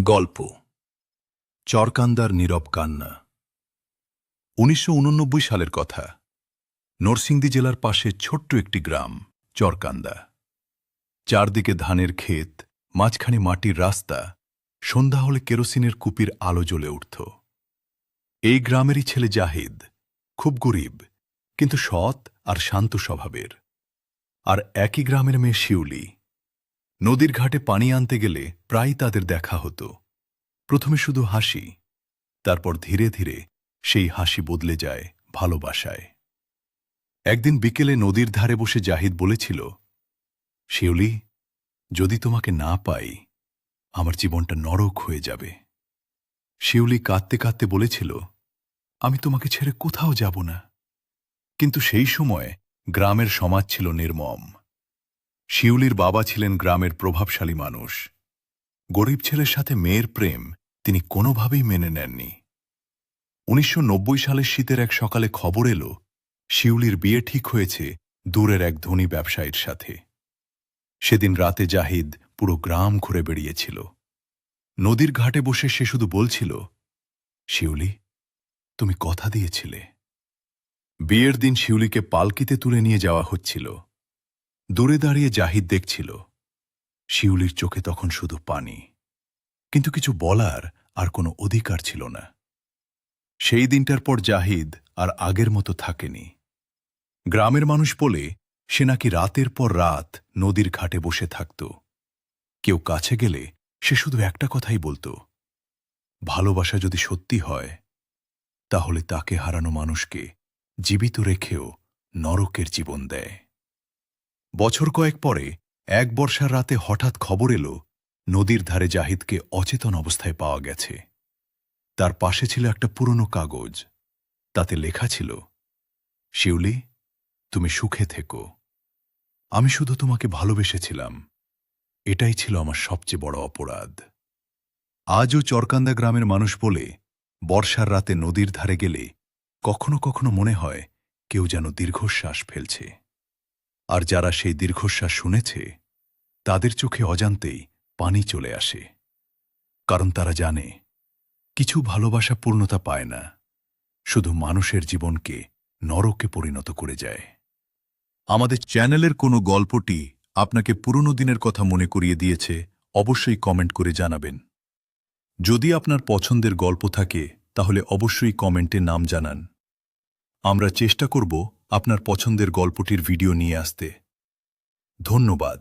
গল্প চরকান্দার নীরব কান্না। ১৯৮৯ সালের কথা। নরসিংদী জেলার পাশে ছোট্ট একটি গ্রাম চরকান্দা। চারদিকে ধানের ক্ষেত, মাঝখানে মাটির রাস্তা, সন্ধ্যা হলে কেরোসিনের কুপির আলো জ্বলে উঠত। এই গ্রামেরই ছেলে জাহিদ, খুব গরিব কিন্তু সৎ আর শান্ত স্বভাবের। আর একই গ্রামের মেয়ে শিউলি। নদীর ঘাটে পানি আনতে গেলে প্রায়ই তাদের দেখা হতো। প্রথমে শুধু হাসি, তারপর ধীরে ধীরে সেই হাসি বদলে যায় ভালোবাসায়। একদিন বিকেলে নদীর ধারে বসে জাহিদ বলেছিল, শিউলি, যদি তোমাকে না পাই আমার জীবনটা নরক হয়ে যাবে। শিউলি কাঁদতে কাঁদতে বলেছিল, আমি তোমাকে ছেড়ে কোথাও যাব না। কিন্তু সেই সময় গ্রামের সমাজ ছিল নির্মম। শিউলির বাবা ছিলেন গ্রামের প্রভাবশালী মানুষ। গরিব ছেলের সাথে মেয়ের প্রেম তিনি কোনোভাবেই মেনে নেননি। ১৯৯০ সালের শীতের এক সকালে খবর এলো শিউলির বিয়ে ঠিক হয়েছে দূরের এক ধনী ব্যবসায়ীর সাথে। সেদিন রাতে জাহিদ পুরো গ্রাম ঘুরে বেড়িয়েছিল। নদীর ঘাটে বসে সে শুধু বলছিল, শিউলি, তুমি কথা দিয়েছিলে। বিয়ের দিন শিউলিকে পালকিতে তুলে নিয়ে যাওয়া হচ্ছিল। দূরে দাঁড়িয়ে জাহিদ দেখছিল। শিউলির চোখে তখন শুধু পানি, কিন্তু কিছু বলার আর কোনো অধিকার ছিল না। সেই দিনটার পর জাহিদ আর আগের মতো থাকেনি। গ্রামের মানুষ বলে সে নাকি রাতের পর রাত নদীর ঘাটে বসে থাকত। কেউ কাছে গেলে সে শুধু একটা কথাই বলতো, ভালোবাসা যদি সত্যি হয় তাহলে তাকে হারানো মানুষকে জীবিত রেখেও নরকের জীবন দেয়। বছর কয়েক পরে এক বর্ষার রাতে হঠাৎ খবর এলো নদীর ধারে জাহিদকে অচেতন অবস্থায় পাওয়া গেছে। তার পাশে ছিল একটা পুরনো কাগজ। তাতে লেখা ছিল, শিউলি, তুমি সুখে থেকো। আমি শুধু তোমাকে ভালোবেসেছিলাম। এটাই ছিল আমার সবচেয়ে বড় অপরাধ। আজও চরকান্দা গ্রামের মানুষ বলে, বর্ষার রাতে নদীর ধারে গেলে কখনো কখনো মনে হয় কেউ যেন দীর্ঘশ্বাস ফেলছে। আর যারা সেই দীর্ঘশ্বাস শুনেছে তাদের চোখে অজান্তেই পানি চলে আসে। কারণ তারা জানে, কিছু ভালোবাসা পূর্ণতা পায় না, শুধু মানুষের জীবনকে নরকে পরিণত করে যায়। আমাদের চ্যানেলের কোনো গল্পটি আপনাকে পুরনো দিনের কথা মনে করিয়ে দিয়েছে, অবশ্যই কমেন্ট করে জানাবেন। যদি আপনার পছন্দের গল্প থাকে তাহলে অবশ্যই কমেন্টে নাম জানান। আমরা চেষ্টা করব আপনার পছন্দের গল্পটির ভিডিও নিয়ে আসতে। ধন্যবাদ।